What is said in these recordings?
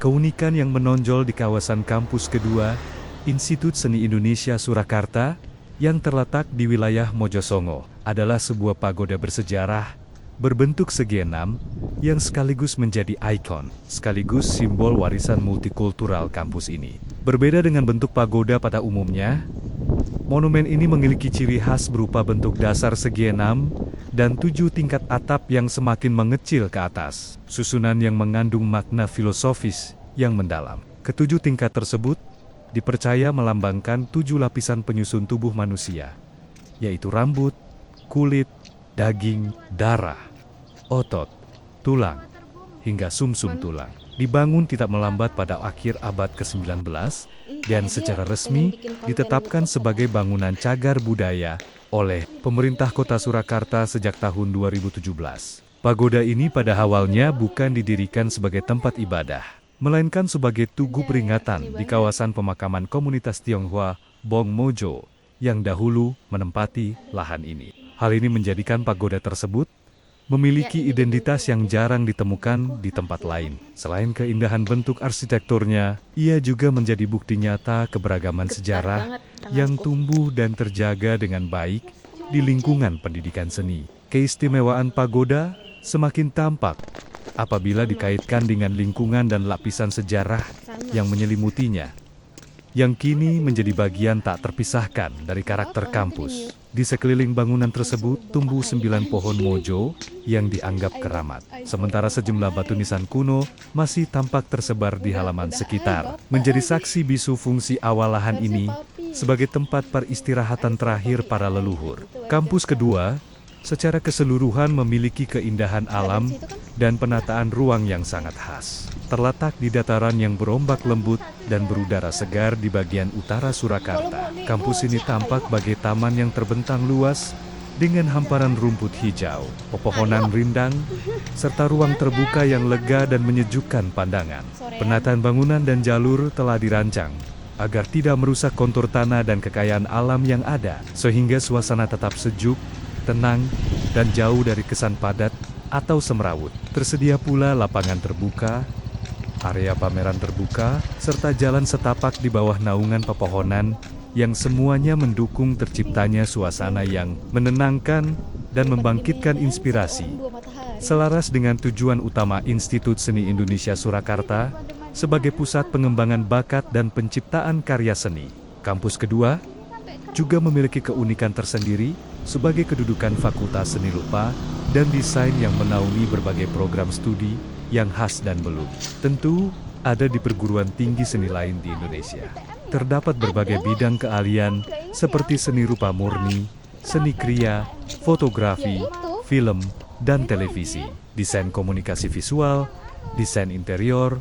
Keunikan yang menonjol di kawasan kampus kedua, Institut Seni Indonesia Surakarta, yang terletak di wilayah Mojosongo, adalah sebuah pagoda bersejarah, berbentuk segi enam, yang sekaligus menjadi ikon, sekaligus simbol warisan multikultural kampus ini. Berbeda dengan bentuk pagoda pada umumnya, monumen ini memiliki ciri khas berupa bentuk dasar segi enam, dan 7 tingkat atap yang semakin mengecil ke atas, susunan yang mengandung makna filosofis yang mendalam. Ketujuh tingkat tersebut dipercaya melambangkan 7 lapisan penyusun tubuh manusia, yaitu rambut, kulit, daging, darah, otot, tulang, hingga sumsum tulang. Dibangun tidak melambat pada akhir abad ke-19 dan secara resmi ditetapkan sebagai bangunan cagar budaya oleh pemerintah kota Surakarta sejak tahun 2017. Pagoda ini pada awalnya bukan didirikan sebagai tempat ibadah, melainkan sebagai tugu peringatan di kawasan pemakaman komunitas Tionghoa Bong Mojo yang dahulu menempati lahan ini. Hal ini menjadikan pagoda tersebut memiliki identitas yang jarang ditemukan di tempat lain. Selain keindahan bentuk arsitekturnya, ia juga menjadi bukti nyata keberagaman sejarah yang tumbuh dan terjaga dengan baik di lingkungan pendidikan seni. Keistimewaan pagoda semakin tampak apabila dikaitkan dengan lingkungan dan lapisan sejarah yang menyelimutinya, yang kini menjadi bagian tak terpisahkan dari karakter kampus. Di sekeliling bangunan tersebut tumbuh 9 pohon mojo yang dianggap keramat. Sementara sejumlah batu nisan kuno masih tampak tersebar di halaman sekitar. Menjadi saksi bisu fungsi awal lahan ini sebagai tempat peristirahatan terakhir para leluhur. Kampus kedua secara keseluruhan memiliki keindahan alam dan penataan ruang yang sangat khas. Terletak di dataran yang berombak lembut dan berudara segar di bagian utara Surakarta. Kampus ini tampak bagai taman yang terbentang luas dengan hamparan rumput hijau, pepohonan rindang, serta ruang terbuka yang lega dan menyejukkan pandangan. Penataan bangunan dan jalur telah dirancang agar tidak merusak kontur tanah dan kekayaan alam yang ada, sehingga suasana tetap sejuk, tenang, dan jauh dari kesan padat atau semrawut. Tersedia pula lapangan terbuka, area pameran terbuka, serta jalan setapak di bawah naungan pepohonan yang semuanya mendukung terciptanya suasana yang menenangkan dan membangkitkan inspirasi. Selaras dengan tujuan utama Institut Seni Indonesia Surakarta sebagai pusat pengembangan bakat dan penciptaan karya seni, kampus kedua juga memiliki keunikan tersendiri sebagai kedudukan Fakultas Seni Rupa dan Desain yang menaungi berbagai program studi yang khas dan belum tentu ada di perguruan tinggi seni lain di Indonesia. Terdapat berbagai bidang keahlian seperti seni rupa murni, seni kriya, fotografi, film, dan televisi, desain komunikasi visual, desain interior,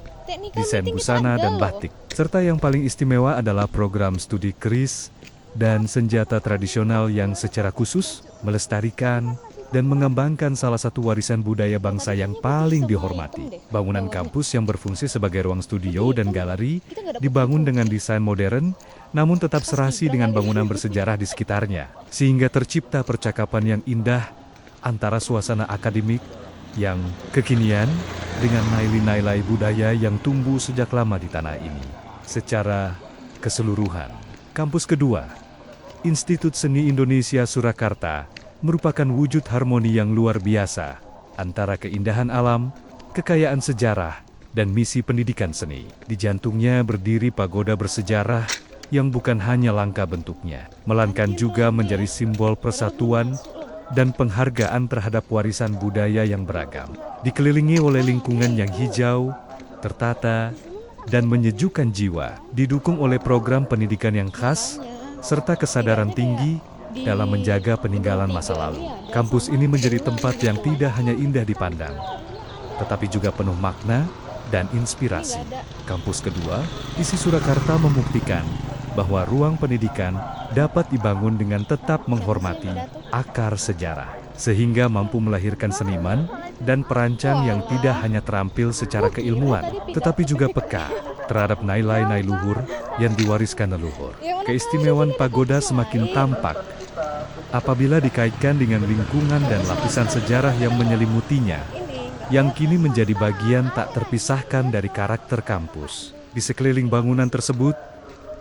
desain busana dan batik. Serta yang paling istimewa adalah program studi keris dan senjata tradisional yang secara khusus melestarikan dan mengembangkan salah satu warisan budaya bangsa yang paling dihormati. Bangunan kampus yang berfungsi sebagai ruang studio dan galeri dibangun dengan desain modern, namun tetap serasi dengan bangunan bersejarah di sekitarnya, sehingga tercipta percakapan yang indah antara suasana akademik yang kekinian dengan nilai-nilai budaya yang tumbuh sejak lama di tanah ini. Secara keseluruhan, kampus kedua, Institut Seni Indonesia Surakarta, merupakan wujud harmoni yang luar biasa antara keindahan alam, kekayaan sejarah, dan misi pendidikan seni. Di jantungnya berdiri pagoda bersejarah yang bukan hanya langka bentuknya, melainkan juga menjadi simbol persatuan dan penghargaan terhadap warisan budaya yang beragam. Dikelilingi oleh lingkungan yang hijau, tertata, dan menyejukkan jiwa, didukung oleh program pendidikan yang khas, serta kesadaran tinggi dalam menjaga peninggalan masa lalu. Kampus ini menjadi tempat yang tidak hanya indah dipandang, tetapi juga penuh makna dan inspirasi. Kampus kedua, ISI Surakarta membuktikan bahwa ruang pendidikan dapat dibangun dengan tetap menghormati akar sejarah, sehingga mampu melahirkan seniman dan perancang yang tidak hanya terampil secara keilmuan, tetapi juga peka terhadap nilai-nilai luhur yang diwariskan leluhur. Keistimewaan pagoda semakin tampak apabila dikaitkan dengan lingkungan dan lapisan sejarah yang menyelimutinya, yang kini menjadi bagian tak terpisahkan dari karakter kampus. Di sekeliling bangunan tersebut,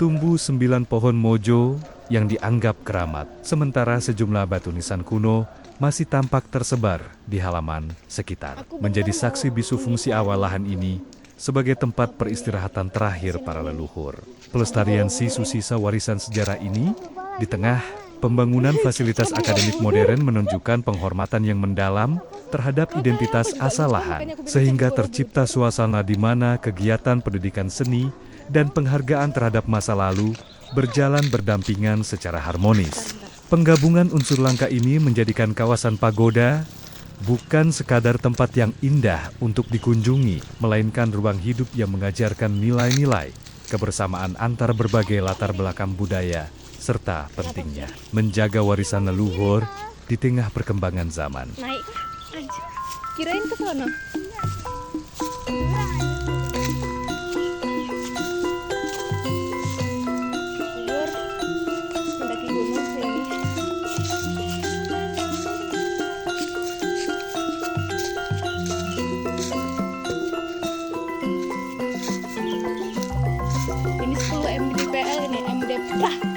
tumbuh 9 pohon mojo yang dianggap keramat, sementara sejumlah batu nisan kuno masih tampak tersebar di halaman sekitar. Menjadi saksi bisu fungsi awal lahan ini sebagai tempat peristirahatan terakhir para leluhur. Pelestarian sisa warisan sejarah ini di tengah pembangunan fasilitas akademik modern menunjukkan penghormatan yang mendalam terhadap identitas asal lahan, sehingga tercipta suasana di mana kegiatan pendidikan seni dan penghargaan terhadap masa lalu berjalan berdampingan secara harmonis. Penggabungan unsur langka ini menjadikan kawasan pagoda bukan sekadar tempat yang indah untuk dikunjungi, melainkan ruang hidup yang mengajarkan nilai-nilai kebersamaan antar berbagai latar belakang budaya, serta pentingnya menjaga warisan leluhur di tengah perkembangan zaman. Naik aja. Kirain ke sono. Tidur mendaki gunung sih. Ini 10 mdpl ini mdpl.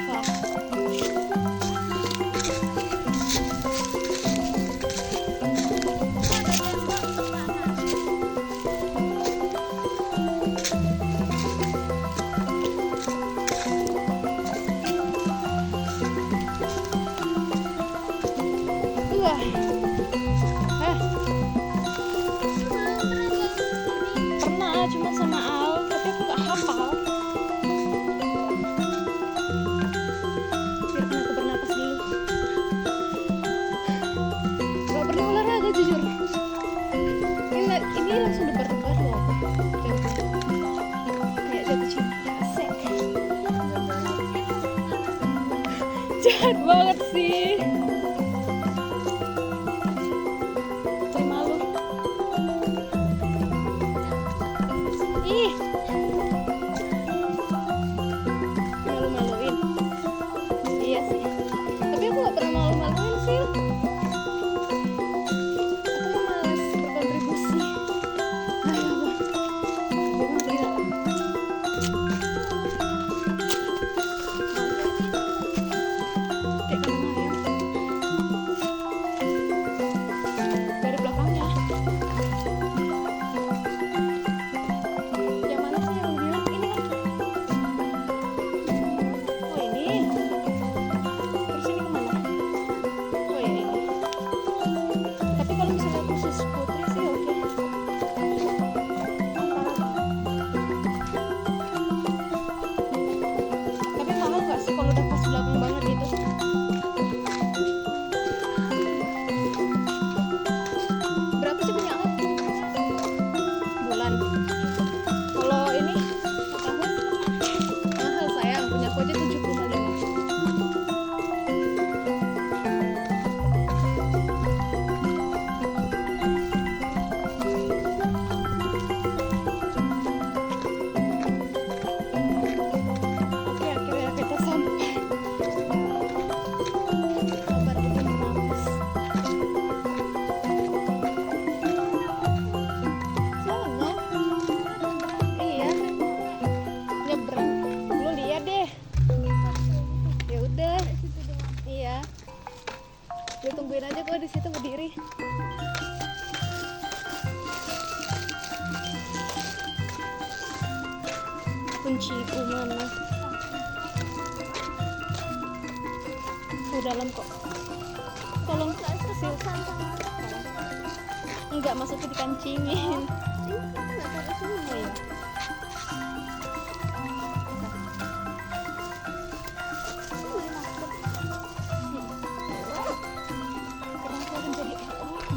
Pernah cuma sama Al, tapi aku gak hafal. Biar aku bernapas dulu. Gak pernah olahraga jujur. Ini langsung debar-debar loh. Kayak jatuh cinta. Asik. Jahat banget sih. Ih, malu-maluin. Iya sih, tapi aku gak pernah malu-maluin sih. Aku mah malas berkontribusi. Ayo, emang gila. Kayak kena ayam. Dari belakangnya. Berapa sih punya aku? Bulan. Kalau ini tahun mahal sayang, punya aku aja 75. Oke, akhirnya kita sampai. Sabar kita bernapas. Sono. Iya. Nyebrang. Lu lihat deh. Ya udah. Iya. Gue tungguin aja kok di situ berdiri. Kunciku mana? Di dalam kok. Tolong kasih. Enggak, maksudnya dikancingin. Oh, iya. Sekarang saya akan jadi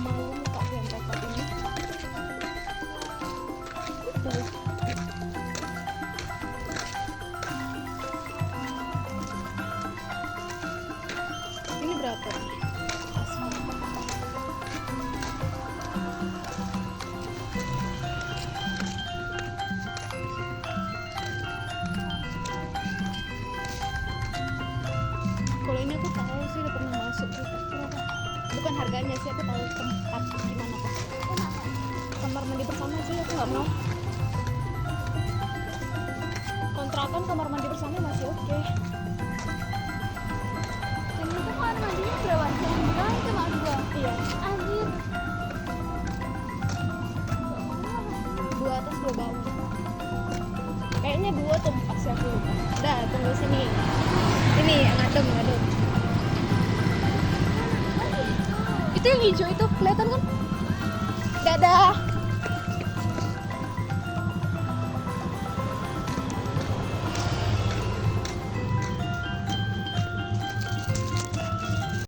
malu muka yang repot ini. Tuh. Ini berapa? Kalau ini aku tahu sih, udah pernah masuk juga. Bukan harganya sih, aku tahu tempat gimana pas. sih, aku nggak mau. Kontrakan kamar mandi bersama masih oke. Dan itu kamar mandinya berapa? Yang bilang cuma 2. Iya, Anjir. 2 atas 2 bawah. Kayaknya 2 atau 4 sih, aku lupa. Dah, tunggu sini. Ini yang adem. Itu yang hijau itu kelihatan kan? Dadah.